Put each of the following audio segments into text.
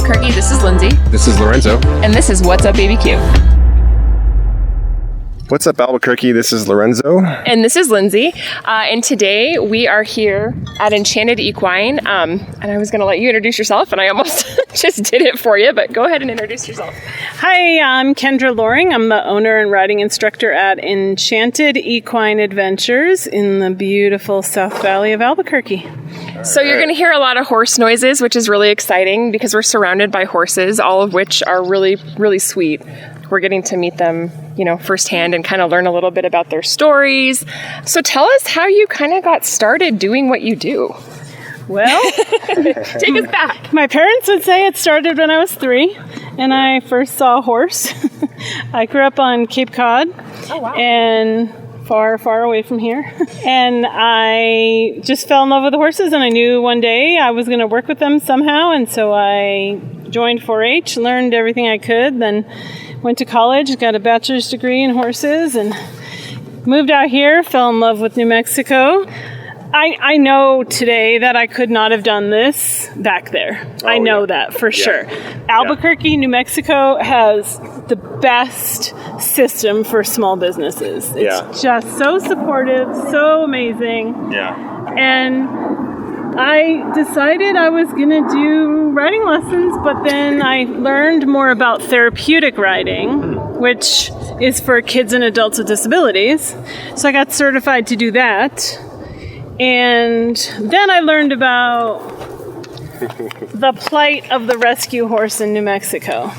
Albuquerque. This is Lindsay. This is Lorenzo. And this is What's Up ABQ. What's up, Albuquerque? This is Lorenzo. And this is Lindsay. And today we are here at Enchanted Equine. And I was going to let you introduce yourself, and I almost just did it for you, but go ahead and introduce yourself. Hi, I'm Kendra Loring. I'm the owner and riding instructor at Enchanted Equine Adventures in the beautiful South Valley of Albuquerque. So you're going to hear a lot of horse noises, which is really exciting because we're surrounded by horses, all of which are really, really sweet. We're getting to meet them, firsthand and kind of learn a little bit about their stories. So tell us how you kind of got started doing what you do. Well, take us back. My parents would say it started when I was 3 and I first saw a horse. I grew up on Cape Cod. Oh, wow. And far, far away from here. And I just fell in love with the horses, and I knew one day I was going to work with them somehow. And so I joined 4-H, learned everything I could, then went to college, got a bachelor's degree in horses, and moved out here, fell in love with New Mexico. I know today that I could not have done this back there. I know that for sure. Albuquerque, New Mexico has the best system for small businesses. It's just so supportive, so amazing. Yeah. And I decided I was going to do riding lessons, but then I learned more about therapeutic riding, which is for kids and adults with disabilities. So I got certified to do that. And then I learned about the plight of the rescue horse in New Mexico.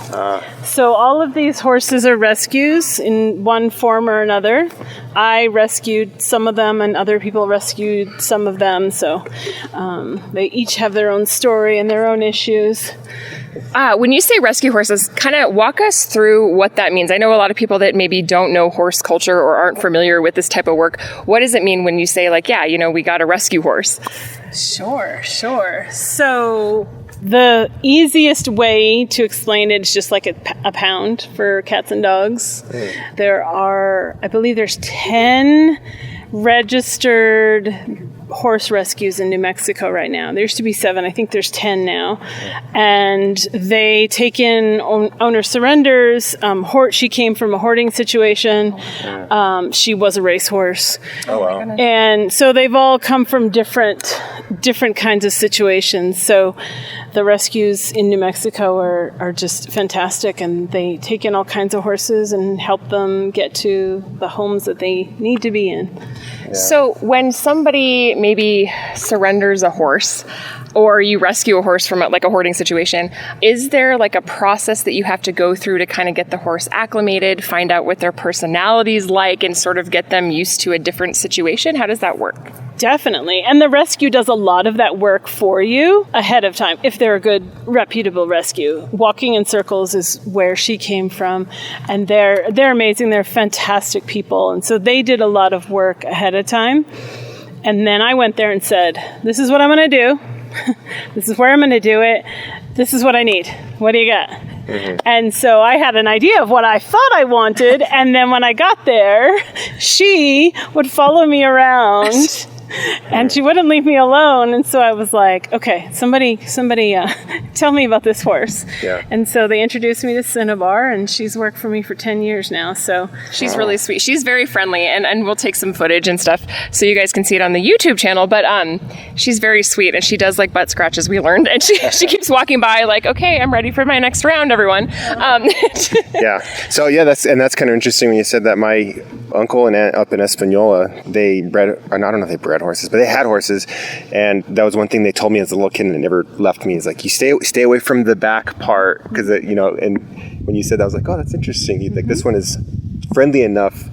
So all of these horses are rescues in one form or another. I rescued some of them and other people rescued some of them. So they each have their own story and their own issues. When you say rescue horses, kind of walk us through what that means. I know a lot of people that maybe don't know horse culture or aren't familiar with this type of work. What does it mean when you say, we got a rescue horse? Sure. So the easiest way to explain it is just like a pound for cats and dogs. I believe there's 10 registered horse rescues in New Mexico right now. There used to be 7. I think there's 10 now. And they take in owner surrenders. She came from a hoarding situation. She was a racehorse. Oh, wow. And so they've all come from different kinds of situations. So the rescues in New Mexico are just fantastic, and they take in all kinds of horses and help them get to the homes that they need to be in. Yeah. So when somebody maybe surrenders a horse or you rescue a horse from a hoarding situation, is there a process that you have to go through to kind of get the horse acclimated, find out what their personality's like, and sort of get them used to a different situation? How does that work? Definitely. And the rescue does a lot of that work for you ahead of time, if they're a good, reputable rescue. Walking in Circles is where she came from, and they're amazing. They're fantastic people. And so they did a lot of work ahead of time. And then I went there and said, this is what I'm going to do. This is where I'm going to do it. This is what I need. What do you got? Mm-hmm. And so I had an idea of what I thought I wanted. And then when I got there, she would follow me around. And she wouldn't leave me alone. And so I was like, okay, somebody tell me about this horse. Yeah. And so they introduced me to Cinnabar, and she's worked for me for 10 years now. So she's really sweet. She's very friendly, and we'll take some footage and stuff so you guys can see it on the YouTube channel. But she's very sweet, and she does butt scratches, we learned. And she keeps walking by okay, I'm ready for my next round, everyone. Yeah. So that's kind of interesting when you said that. My uncle and aunt up in Espanola, they bred, or I don't know if they bred horses, but they had horses, and that was one thing they told me as a little kid, and it never left me. Is you stay away from the back part, because and when you said that, I was like, oh, that's interesting. This one is friendly enough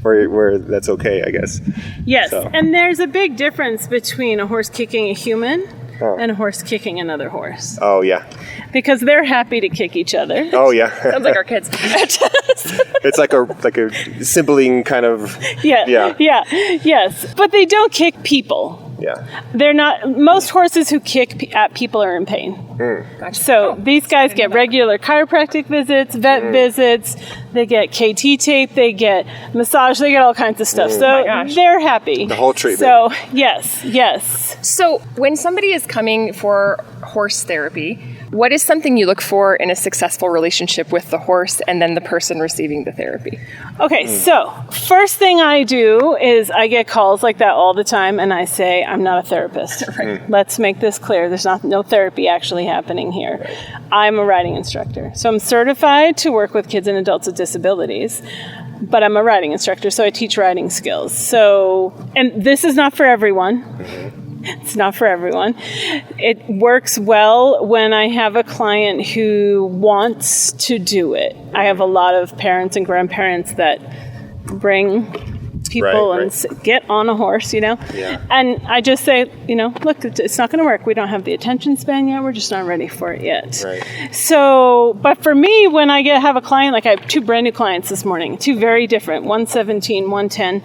where that's okay, I guess. Yes, so. And there's a big difference between a horse kicking a human and a horse kicking another horse. Oh, yeah. Because they're happy to kick each other. Oh, yeah. Sounds like our kids. It's like a sibling kind of... Yes. But they don't kick people. Yeah. They're not, most horses who kick at people are in pain. Gotcha. So these guys get regular chiropractic visits, vet visits, they get KT tape, they get massage, they get all kinds of stuff. So they're happy. The whole treatment. So yes. So when somebody is coming for horse therapy. What is something you look for in a successful relationship with the horse and then the person receiving the therapy? Okay, so first thing I do is I get calls like that all the time, and I say, I'm not a therapist. Let's make this clear. There's no therapy actually happening here. I'm a riding instructor. So I'm certified to work with kids and adults with disabilities, but I'm a riding instructor, so I teach riding skills. So, and this is not for everyone. It's not for everyone. It works well when I have a client who wants to do it. I have a lot of parents and grandparents that bring people and get on a horse, Yeah. And I just say, look, it's not going to work. We don't have the attention span yet. We're just not ready for it yet. Right. So, but for me, when I have a client, like I have 2 brand new clients this morning, 2 very different, 117, 110,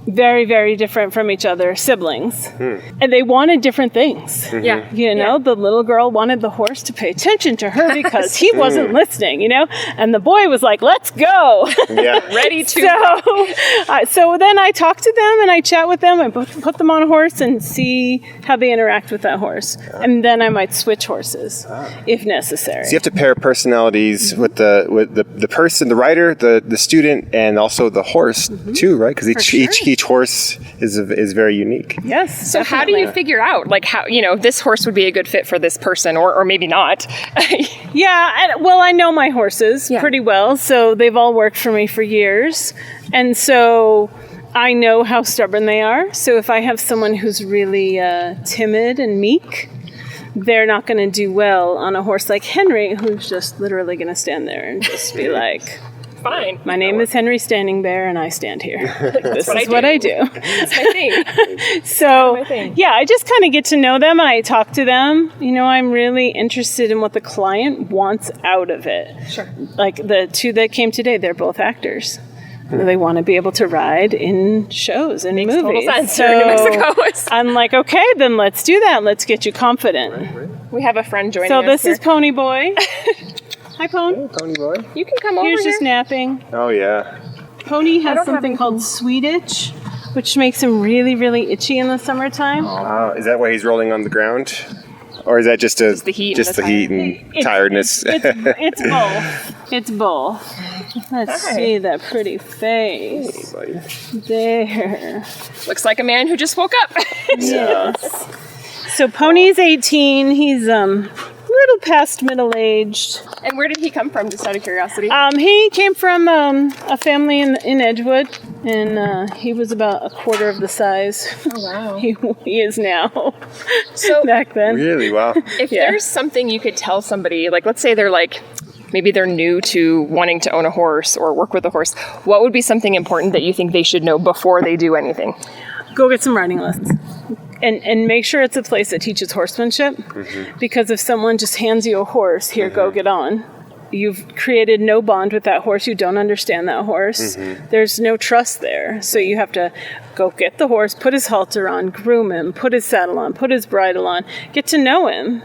very, very different from each other, siblings. And they wanted different things. Yeah. The little girl wanted the horse to pay attention to her because he wasn't listening, and the boy was like, let's go. Yeah. Ready to. So then I talk to them and I chat with them and put them on a horse and see how they interact with that horse. And then I might switch horses if necessary. So you have to pair personalities with the person, the rider, the student, and also the horse too, right? Because each horse is very unique. Yes. So how do you figure out, like, how, this horse would be a good fit for this person or maybe not? Yeah, well, I know my horses pretty well, so they've all worked for me for years. And so I know how stubborn they are. So if I have someone who's really timid and meek, they're not going to do well on a horse like Henry, who's just literally going to stand there and just be like, Fine. my name is Henry Standing Bear, and I stand here. This is what what I do. It's my thing. So, my thing. yeah, I just kind of get to know them and I talk to them. I'm really interested in what the client wants out of it. Sure. Like the 2 that came today, they're both actors. They want to be able to ride in shows and movies. Total sense. So New Mexico I'm like, okay, then let's do that. Let's get you confident. We have a friend joining So us this here. is Pony Boy. Hi, Pony. Pony boy. You can come over He's here. just napping. Oh yeah. Pony has don't have something called sweet itch, which makes him really, really itchy in the summertime. Is that why he's rolling on the ground, or is that just the heat and the heat and tiredness? It's both. It's both. Let's see that pretty face. There. Looks like a man who just woke up. Yes. So Pony's 18. He's little past middle-aged. And where did he come from, just out of curiosity? He came from a family in Edgewood, and he was about a quarter of the size Oh, wow. he is now. So Back then. Really? Wow. if there's something you could tell somebody, like let's say they're like, maybe they're new to wanting to own a horse or work with a horse, what would be something important that you think they should know before they do anything? Go get some riding lessons. And make sure it's a place that teaches horsemanship, because if someone just hands you a horse, here, go get on, you've created no bond with that horse. You don't understand that horse. There's no trust there. So you have to go get the horse, put his halter on, groom him, put his saddle on, put his bridle on, get to know him.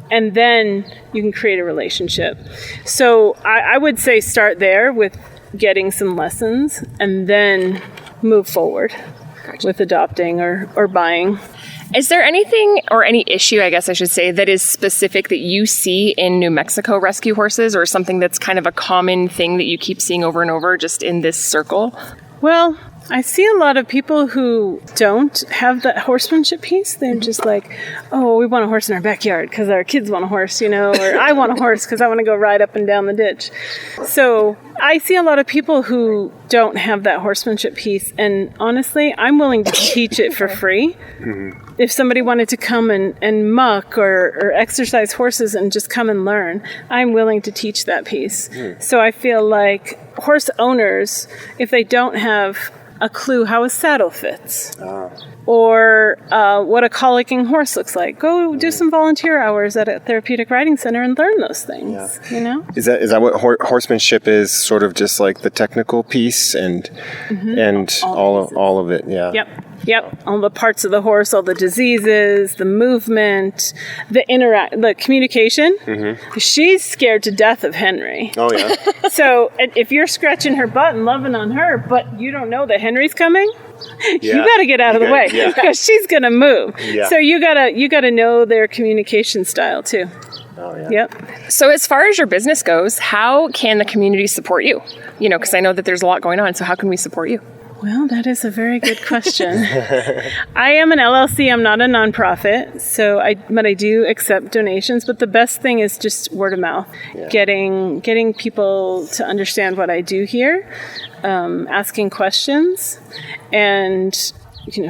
And then you can create a relationship. So I would say start there with getting some lessons and then move forward with adopting or buying. Is there anything or any issue, I guess I should say, that is specific that you see in New Mexico rescue horses, or something that's kind of a common thing that you keep seeing over and over just in this circle? Well, I see a lot of people who don't have that horsemanship piece. They're just like, oh, we want a horse in our backyard because our kids want a horse, or I want a horse because I want to go ride up and down the ditch. So I see a lot of people who don't have that horsemanship piece. And honestly, I'm willing to teach it for free. If somebody wanted to come and muck or exercise horses and just come and learn, I'm willing to teach that piece. So I feel like horse owners, if they don't have a clue how a saddle fits or what a colicking horse looks like, go do some volunteer hours at a therapeutic riding center and learn those things. Is that what horsemanship is? Sort of just like the technical piece and all of it. Yeah. Yep. All the parts of the horse, all the diseases, the movement, the communication. She's scared to death of Henry. Oh yeah. So if you're scratching her butt and loving on her, but you don't know that Henry's coming, you got to get out of the way because she's going to move. Yeah. So you got to know their communication style too. Oh, yeah. Yep. So as far as your business goes, how can the community support you? You know, because I know that there's a lot going on. So how can we support you? Well, that is a very good question. I am an LLC. I'm not a nonprofit, but I do accept donations. But the best thing is just word of mouth, getting people to understand what I do here, asking questions, and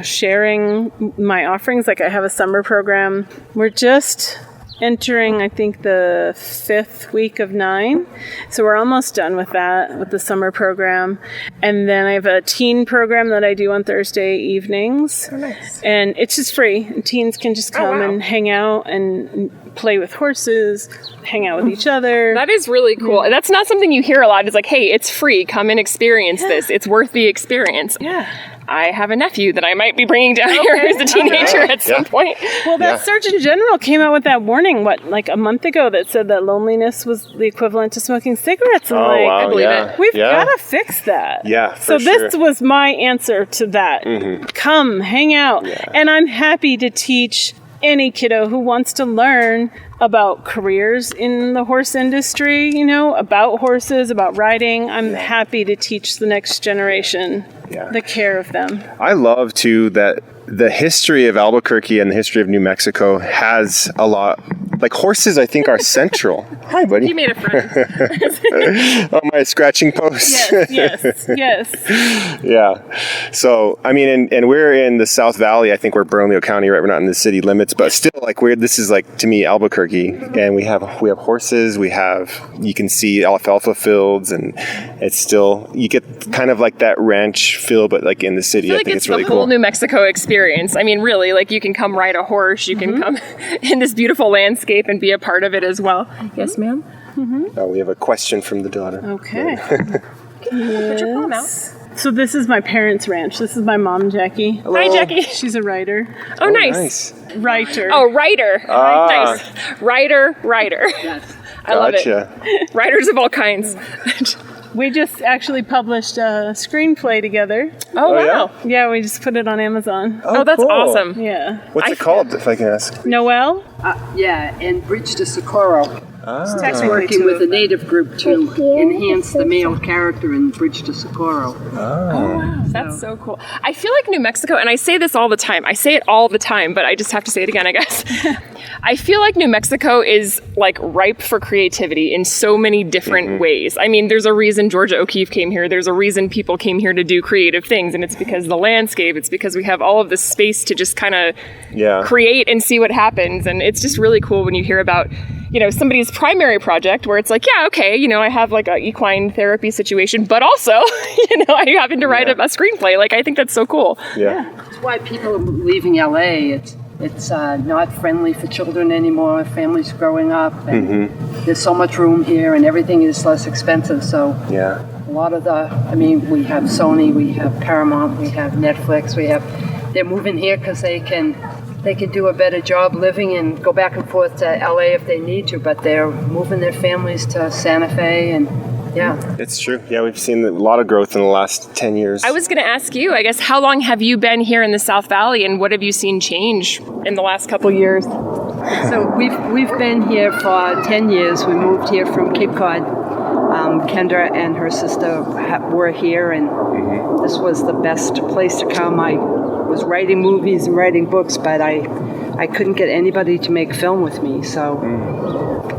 sharing my offerings. Like I have a summer program. We're just entering, I think, the 5th week of 9. So we're almost done with that, with the summer program. And then I have a teen program that I do on Thursday evenings. Oh, nice. And it's just free. And teens can just come and hang out and play with horses, hang out with each other. That is really cool. That's not something you hear a lot. It's like, hey, it's free. Come and experience this. It's worth the experience. Yeah. I have a nephew that I might be bringing down here as a teenager at some point. Well, that Surgeon General came out with that warning, like a month ago, that said that loneliness was the equivalent to smoking cigarettes. And I believe it. We've got to fix that. Yeah, So this was my answer to that. Come, hang out. Yeah. And I'm happy to teach any kiddo who wants to learn about careers in the horse industry, about horses, about riding. I'm happy to teach the next generation the care of them. I love, too, that the history of Albuquerque and the history of New Mexico has a lot, like horses, I think, are central. Hi, buddy. You made a friend. On my scratching post. Yes. Yeah. So, I mean, and we're in the South Valley. I think we're Bernalillo County, right? We're not in the city limits, but still, like, this is like, to me, Albuquerque. And we have horses. You can see alfalfa fields, and it's still, you get kind of like that ranch feel, but like in the city. I think it's really the cool. whole New Mexico experience. I mean, really, like you can come ride a horse. You can come in this beautiful landscape and be a part of it as well. Yes, ma'am. Oh, we have a question from the daughter. Okay. Put your palm out. So this is my parents' ranch. This is my mom, Jackie. Hello. Hi, Jackie. She's a writer. Oh, nice. Writer. Oh, writer. Nice. Writer. Yes. I love it. Gotcha. Writers of all kinds. We just actually published a screenplay together. Oh, wow. Yeah, we just put it on Amazon. Oh, that's cool. awesome. Yeah. What's it called, if I can ask? Noelle? And Bridge to Socorro. Technically Working two with of a them. native group to enhance the male character in Bridge to Socorro. Oh, wow. That's so cool. I feel like New Mexico, and I say this all the time. I say it all the time, but I just have to say it again, I guess. I feel like New Mexico is like ripe for creativity in so many different ways. I mean, there's a reason Georgia O'Keeffe came here. There's a reason people came here to do creative things, and it's because of the landscape. It's because we have all of this space to just kind of create and see what happes. And it's just really cool when you hear about, somebody's primary project where it's like, I have like a equine therapy situation, but also, I happen to write a screenplay. Like, I think that's so cool. Yeah. That's why people are leaving LA. It's not friendly for children anymore. Families growing up, and there's so much room here, and everything is less expensive. So a lot of we have Sony, we have Paramount, we have Netflix, they're moving here because they can do a better job living and go back and forth to LA if they need to, but they're moving their families to Santa Fe, and It's true. Yeah, we've seen a lot of growth in the last 10 years. I was going to ask you, I guess, how long have you been here in the South Valley, and what have you seen change in the last couple years? So we've been here for 10 years. We moved here from Cape Cod. Kendra and her sister were here, and this was the best place to come. I was writing movies and writing books, but I couldn't get anybody to make film with me. So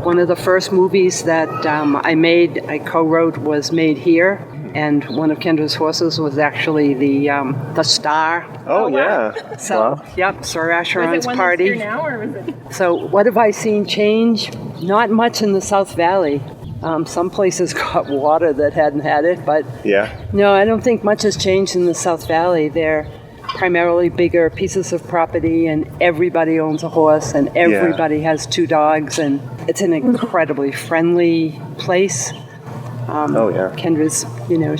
one of the first movies that I co-wrote was made here. And one of Kendra's horses was actually the star. Oh, yeah. So, yep, Sir Asheron's party. Was it one that's here now, or was it? So what have I seen change? Not much in the South Valley. Some places got water that hadn't had it, but no, I don't think much has changed in the South Valley. They're primarily bigger pieces of property, and everybody owns a horse, and everybody has 2 dogs, and it's an incredibly friendly place. Kendra's,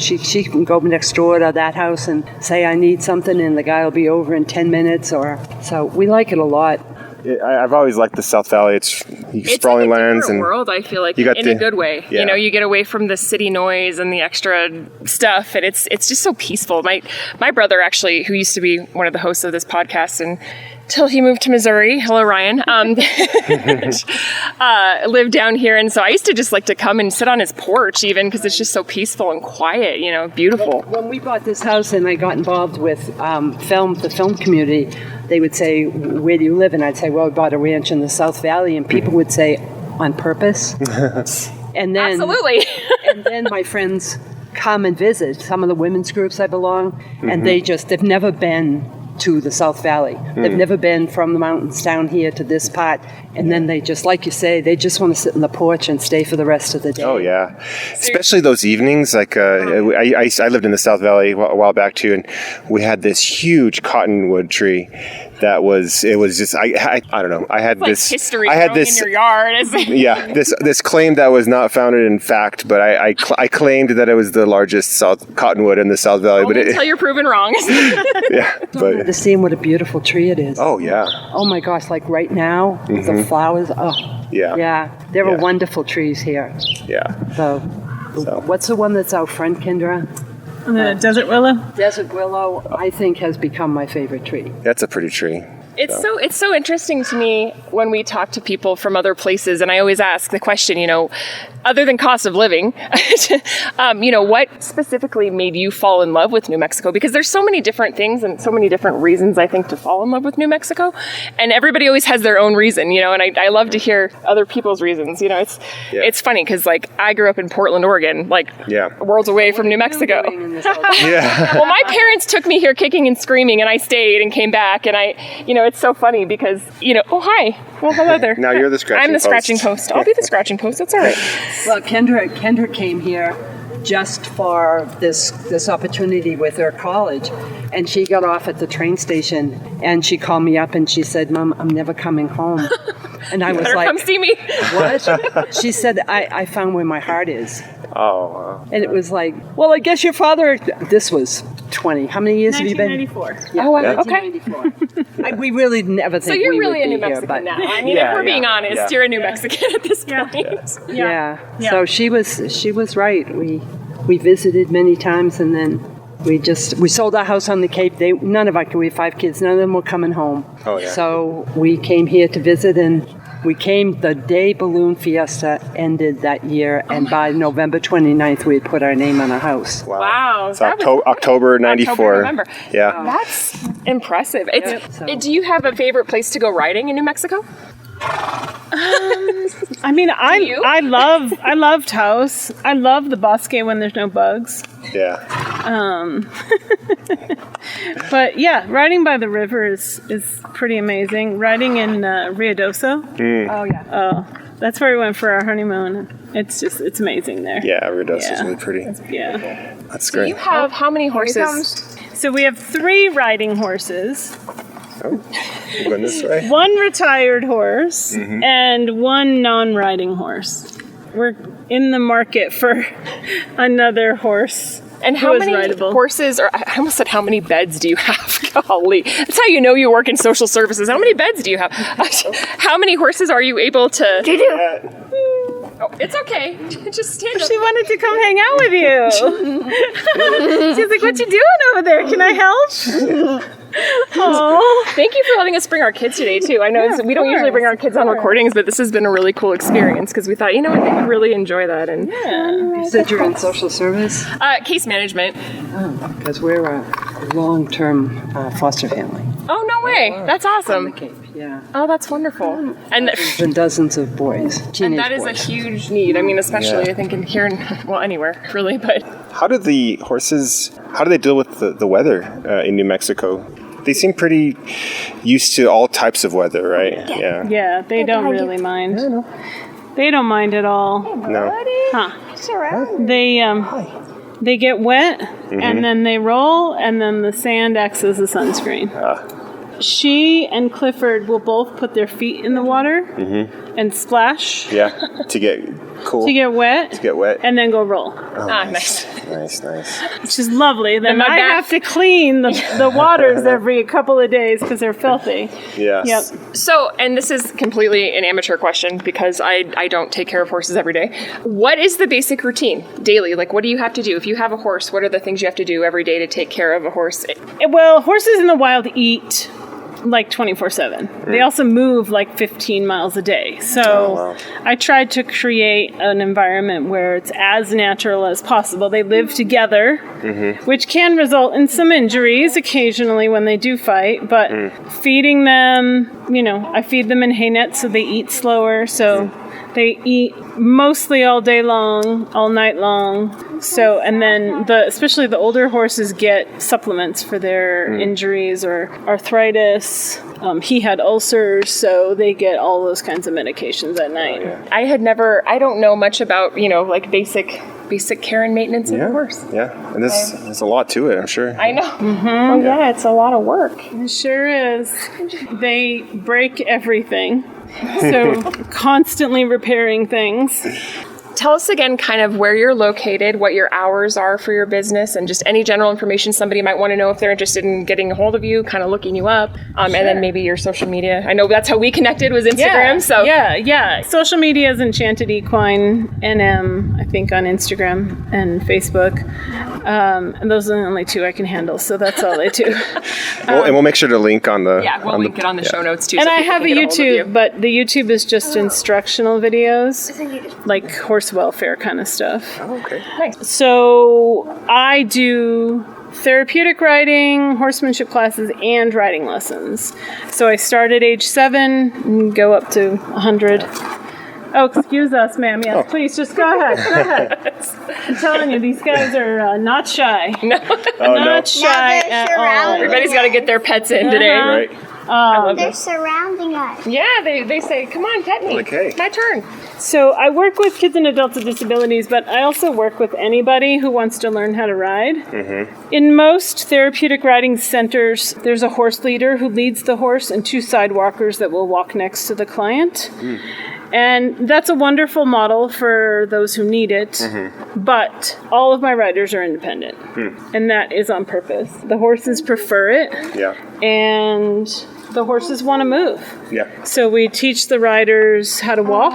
she can go next door to that house and say, I need something, and the guy will be over in 10 minutes. So we like it a lot. I've always liked the South Valley. It's sprawling like a lands different and world. I feel like you got in the- a good way. yeah. You know, you get away from the city noise and the extra stuff, and it's just so peaceful. My brother actually, who used to be one of the hosts of this podcast, and till he moved to Missouri. Hello, Ryan. Lived down here, and so I used to just like to come and sit on his porch, even because it's just so peaceful and quiet. You know, beautiful. When we bought this house and I got involved with the film community, they would say, "Where do you live?" And I'd say, "Well, we bought a ranch in the South Valley," and people would say, "On purpose." And then, Absolutely. and then my friends come and visit some of the women's groups I belong, and they've never been to the South Valley. They've never been from the mountains down here to this part, and then they just, like you say, they just want to sit on the porch and stay for the rest of the day. Oh yeah, especially those evenings. Like I lived in the South Valley a while back too, and we had this huge cottonwood tree. It was just I don't know. I had Like this history I had growing this in your yard. yeah this claim that was not founded in fact, but I claimed that it was the largest cottonwood in the South Valley. Only But until you're proven wrong. yeah, but To see what a beautiful tree it is. oh yeah, Oh my gosh, like right now, the flowers, yeah, yeah, there are Yeah. wonderful trees here. yeah. So, what's the one that's out front, Kendra? The desert willow. Desert willow, I think, has become my favorite tree. That's a pretty tree. It's so interesting to me when we talk to people from other places, and I always ask the question, you know, other than cost of living, you know, what specifically made you fall in love with New Mexico? Because there's so many different things and so many different reasons, I think, to fall in love with New Mexico, and everybody always has their own reason, you know, and I love to hear other people's reasons. You know, it's funny because like I grew up in Portland, Oregon, like worlds away from New Mexico. Yeah. Well, my parents took me here kicking and screaming, and I stayed and came back, and you know, it's so funny because, you know, oh, hi. Well, hello there. Now you're the scratching I'm the post. scratching post. I'll be the scratching post. That's all right. Well, Kendra came here just for this opportunity with her college, and she got off at the train station, and she called me up and she said, "Mom, I'm never coming home." And I was Better like, come see me. "What?" She said, I found where my heart is. Oh, wow. And it was like, well, I guess your father, this was 20. How many years have you been? 1994. Yeah, Oh, wow. Okay. 1994. We really never So think you're we really would a New be here, Mexican but now. I mean, Yeah, if we're being yeah, honest, yeah. you're a New Mexican at this point. yeah. So she was right. We visited many times, and then we sold our house on the Cape. We have 5 kids. None of them were coming home. Oh, yeah. So we came here to visit, and we came the day Balloon Fiesta ended that year, and by November 29th, we had put our name on a house. Wow. It's October '94. October, November. Yeah. That's impressive. so- Do you have a favorite place to go riding in New Mexico? I mean, you? I love Taos. I love the Bosque when there's no bugs. Yeah. But yeah, riding by the river is pretty amazing. Riding in Ruidoso. Oh, yeah. That's where we went for our honeymoon. It's amazing there. Yeah, Ruidoso is Yeah. really pretty. Yeah. That's You great. have how many horses? So we have 3 riding horses, Oh, we're going this way. 1 retired horse, and 1 non-riding horse. We're in the market for another horse. And who how is many rideable. horses, or I almost said how many beds do you have? Golly. That's how you know you work in social services. How many beds do you have? How many horses are you able to... Oh, it's okay. Just stand up. She wanted to come hang out with you. She's like, "What you doing over there? Can I help?" Oh, Thank you for letting us bring our kids today, too. I know we don't usually bring our kids on recordings, but this has been a really cool experience because we thought, you know what, they would really enjoy that. And You said you're in social service? case management. Because we're a long-term foster family. Oh, no way. That's On awesome. the Cape, yeah. Oh, that's wonderful. And And dozens of boys, teenage and that is boys. a huge need. I mean, especially Yeah. I think in here, well, anywhere really, but How do the horses? How do they deal with the weather in New Mexico? They seem pretty used to all types of weather, right? Yeah. yeah, they don't really mind. They don't mind at all. No. Huh. They get wet, and then they roll, and then the sand acts as a sunscreen. She and Clifford will both put their feet in the water and splash. Yeah. To get Cool. to get wet. To get wet. And then go roll, Nice. Nice. which is lovely. Then mud I bath. have to clean the waters every couple of days because they're filthy. Yes. Yep. So, and this is completely an amateur question because I don't take care of horses every day. What is the basic routine daily? Like, what do you have to do? If you have a horse, what are the things you have to do every day to take care of a horse? Well, horses in the wild eat like 24/7. They also move like 15 miles a day. So I tried to create an environment where it's as natural as possible. They live together, which can result in some injuries occasionally when they do fight, but feeding them, I feed them in hay nets so they eat slower. So they eat mostly all day long, all night long. So, and then especially the older horses get supplements for their injuries or arthritis. He had ulcers, so they get all those kinds of medications at night. I don't know much about, like basic care and maintenance of a horse. Yeah. And there's a lot to it, I'm sure. I know. Oh, yeah, it's a lot of work. It sure is. They break everything. So constantly repairing things. Tell us again kind of where you're located, what your hours are for your business, and just any general information somebody might want to know if they're interested in getting a hold of you, kind of looking you up, and then maybe your social media. I know that's how we connected was Instagram. Yeah. Social media is Enchanted Equine NM, I think, on Instagram and Facebook. And those are the only two I can handle, so that's all I do. And we'll make sure to link on the... Yeah, we'll link it on the show notes too. And so I people have a can get hold of you. YouTube, but the YouTube is just instructional videos, like horse welfare kind of stuff. Oh, okay. Nice. So I do therapeutic riding, horsemanship classes, and riding lessons. So I start at age 7 and go up to 100. Oh, excuse us, ma'am. Yes, please, just go ahead. I'm telling you, these guys are not shy. Not shy at all. Everybody's got to get their pets in today. Right. They're surrounding us. Yeah, they say, come on, pet me. Okay. It's my turn. So I work with kids and adults with disabilities, but I also work with anybody who wants to learn how to ride. In most therapeutic riding centers, there's a horse leader who leads the horse and 2 sidewalkers that will walk next to the client. And that's a wonderful model for those who need it, but all of my riders are independent, and that is on purpose. The horses prefer it, and the horses want to move. Yeah. So we teach the riders how to walk,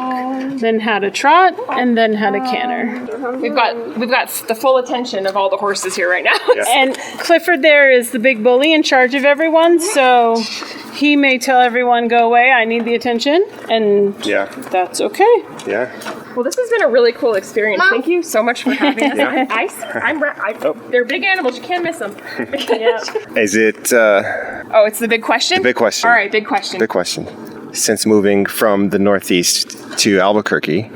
then how to trot, and then how to canter. We've got the full attention of all the horses here right now. And Clifford there is the big bully in charge of everyone, so he may tell everyone, go away, I need the attention, and that's okay. Yeah. Well, this has been a really cool experience. Thank you so much for having us. They're big animals. You can't miss them. Is it... Oh, it's the big question? The big question. All right, big question. Big question. Since moving from the Northeast to Albuquerque,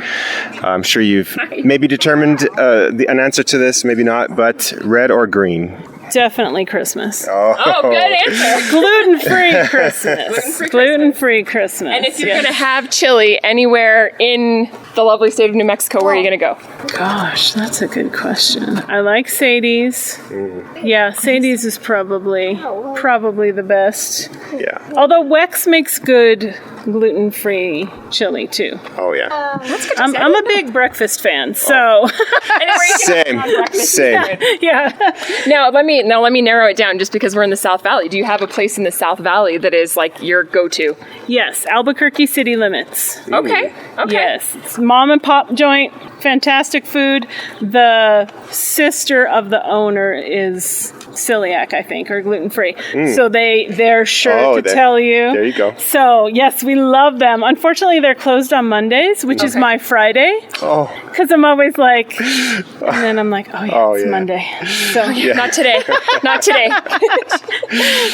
I'm sure you've maybe determined an answer to this, maybe not, but red or green? Definitely Christmas. Oh, good answer. Gluten-free Christmas. Gluten-free Christmas. And if you're going to have chili anywhere in the lovely state of New Mexico, where are you going to go? Gosh, that's a good question. I like Sadie's. Yeah, Sadie's is probably the best. Yeah. Although Wex makes good gluten-free chili too. Oh, yeah. That's good. I'm a big breakfast fan, so Same. yeah. Now let me narrow it down, just because we're in the South Valley. Do you have a place in the South Valley that is like your go-to? Yes, Albuquerque city limits. Okay. Yes, it's mom and pop joint, fantastic food. The sister of the owner is celiac, I think, or gluten-free. So they're sure to tell you. There you go. So yes, we love them. Unfortunately, they're closed on Mondays, which is my Friday. Oh. Because I'm always like, and then I'm like, it's Monday. So Not today. Not today.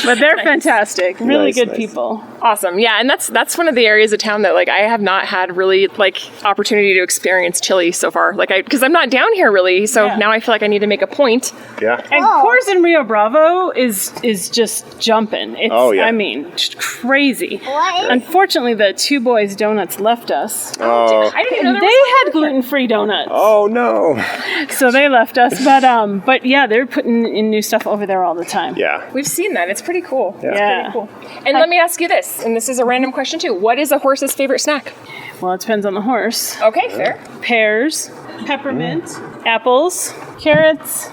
but they're fantastic. Really Nice, good nice. people. Awesome. Yeah, and that's one of the areas of town that like I have not had really like opportunity to experience chili so far. Like because I'm not down here really, so now I feel like I need to make a point. Yeah. And Coors in Rio Bravo is just jumping. It's, I mean, just crazy. What? Unfortunately, the Two Boys Donuts left us. Oh. I didn't even know They had gluten-free donuts, Oh, no. so they left us. But yeah, they're putting in new stuff over there all the time. Yeah. We've seen that. It's pretty cool. Yeah. Pretty cool. And let me ask you this, and this is a random question too. What is a horse's favorite snack? Well, it depends on the horse. Okay, fair. Pears, peppermint, apples, carrots,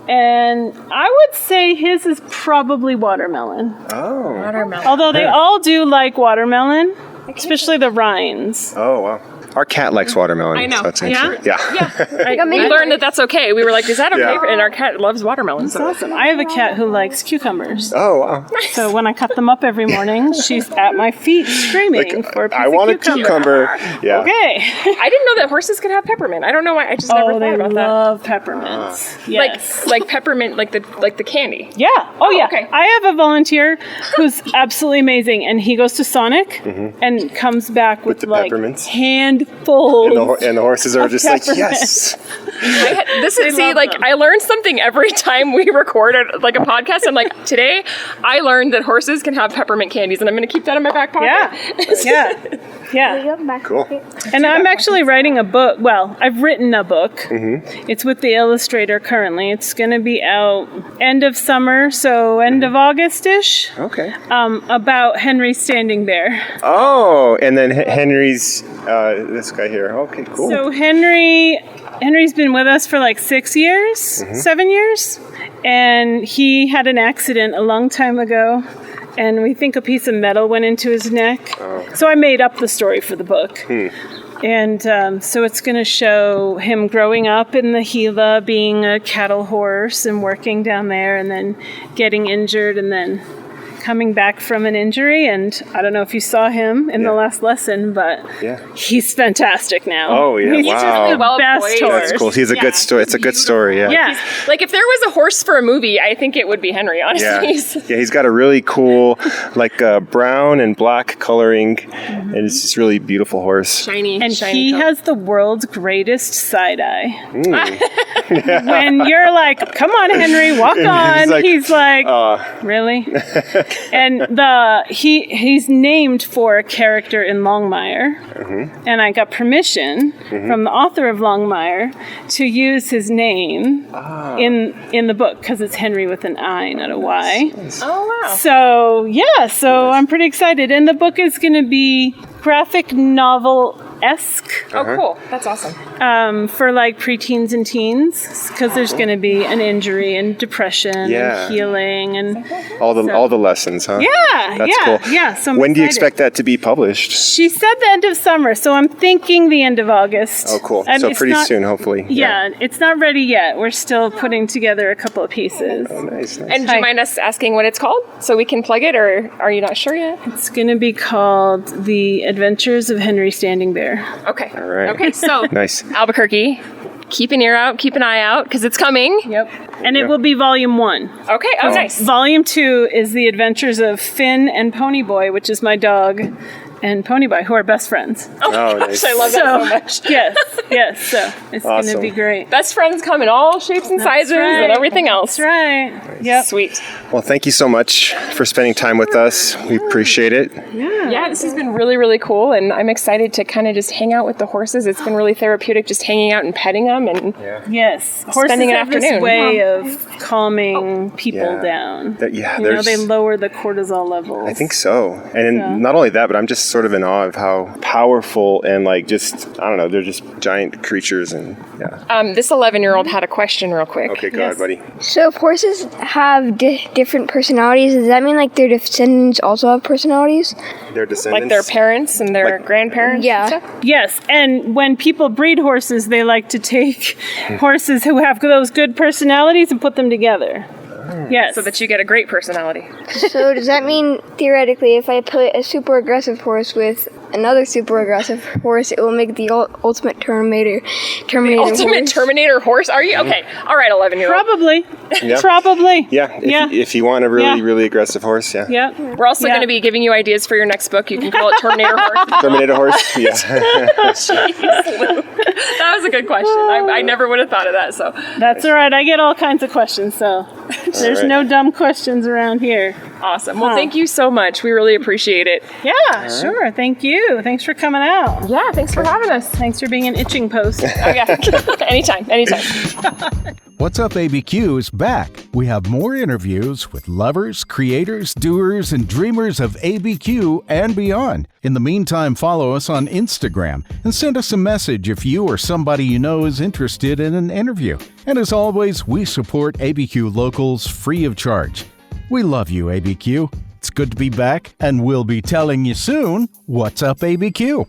and I would say his is probably watermelon. Oh. Watermelon. Although they all do like watermelon, especially the rinds. Oh, wow. Our cat likes watermelon. I know. So that's Yeah? interesting. Yeah. We learned that that's okay. We were like, is that okay? Yeah. And our cat loves watermelon. It's awesome. I have a cat who likes cucumbers. Oh, wow. So when I cut them up every morning, she's at my feet screaming for a piece I of want a cucumber. cucumber. Yeah. Okay. I didn't know that horses could have peppermint. I don't know why. I just never Oh, thought they about love peppermints. Yes. Like peppermint, like the candy. Yeah. Oh, yeah. okay. I have a volunteer who's absolutely amazing, and he goes to Sonic and comes back with the like peppermints? handfuls. And the horses are just like, peppermint. yes. This is see, love like them. I learn something every time we record like a podcast. I'm like, today I learned that horses can have peppermint candies, and I'm going to keep that in my back pocket. Yeah. Cool. And I'm actually writing a book. Well, I've written a book. It's with the illustrator currently. It's going to be out end of summer, so end of August-ish, Okay. about Henry's Standing Bear. Oh, and then Henry's, this guy here. Okay, cool. So Henry's been with us for like 6 years, 7 years, and he had an accident a long time ago, and we think a piece of metal went into his neck. So I made up the story for the book. And so it's going to show him growing up in the Gila, being a cattle horse and working down there, and then getting injured, and then coming back from an injury. And I don't know if you saw him in the last lesson, but he's fantastic now. Oh, yeah. He's Wow. just the Well best poised. horse. That's cool. He's a good story. It's a good story, yeah. Yeah. Like if there was a horse for a movie, I think it would be Henry. Honestly. Yeah. Yeah, he's got a really cool, like brown and black coloring, and it's just really beautiful horse. Shiny. And shiny he coat. has the world's greatest side eye. When you're like, come on, Henry, walk on. He's like, really? And he's named for a character in Longmire. And I got permission from the author of Longmire to use his name in the book, because it's Henry with an I, not a Y. Oh wow. So I'm pretty excited. And the book is going to be graphic novel-esque. Oh cool. That's awesome. For like preteens and teens, because there's going to be an injury and depression and healing and All the lessons, huh? That's cool. Yeah. So I'm when do you excited. expect that to be published? She said the end of summer, so I'm thinking the end of August. Oh, cool. And So it's pretty not- soon, hopefully. Yeah, it's not ready yet. We're still putting together a couple of pieces. Oh, nice. And do you mind us asking what it's called so we can plug it, or are you not sure yet? It's going to be called The Adventures of Henry Standing Bear. Okay. All right. Okay. So Nice. Albuquerque, keep an ear out, keep an eye out, because it's coming. Yep. And it will be volume 1. Okay. Oh, nice. Volume 2 is The Adventures of Finn and Ponyboy, which is my dog, and Ponyboy, who are best friends. Oh, nice. I love that so much. Yes. So it's going to Awesome. be great. Best friends come in all shapes and sizes right. and everything else. That's right. Yep. Sweet. Well, thank you so much for spending time with us. We appreciate it. Yeah, this has been really, really cool, and I'm excited to kind of just hang out with the horses. It's been really therapeutic just hanging out and petting them, and Yes. Horses Spending an have this afternoon. way of calming people Yeah. down. Yeah, You know, they lower the cortisol levels. I think so. And not only that, but I'm just sort of in awe of how powerful and like just, I don't know, they're just giant creatures. And this 11-year-old had a question real quick. Okay, go ahead, buddy. So if horses have different personalities, does that mean like their descendants also have personalities? Their descendants. Like their parents and their grandparents? Yeah. And stuff? Yes, and when people breed horses, they like to take horses who have those good personalities and put them together. Yes. So that you get a great personality. So does that mean theoretically if I put a super aggressive horse with another super aggressive horse, it will make the ultimate Terminator Ultimate horse? Terminator horse? Are you? Okay. All right, 11-year-old. Probably. Yeah. Probably. Yeah, Yeah. if you want a really, Yeah. really aggressive horse, yeah. Yeah. We're also Yeah. going to be giving you ideas for your next book. You can call it Terminator Horse. Terminator horse, yeah. That was a good question. I never would have thought of that. So That's all right. I get all kinds of questions, so there's right. no dumb questions around here. awesome. Well, thank you so much. We really appreciate it. Yeah, sure. Thank you. Thanks for coming out. Yeah, thanks for having us. Thanks for being an itching post. Oh, yeah. Anytime. What's Up ABQ is back. We have more interviews with lovers, creators, doers, and dreamers of ABQ and beyond. In the meantime, follow us on Instagram and send us a message if you or somebody you know is interested in an interview. And as always, we support ABQ locals free of charge. We love you, ABQ. It's good to be back, and we'll be telling you soon what's up, ABQ.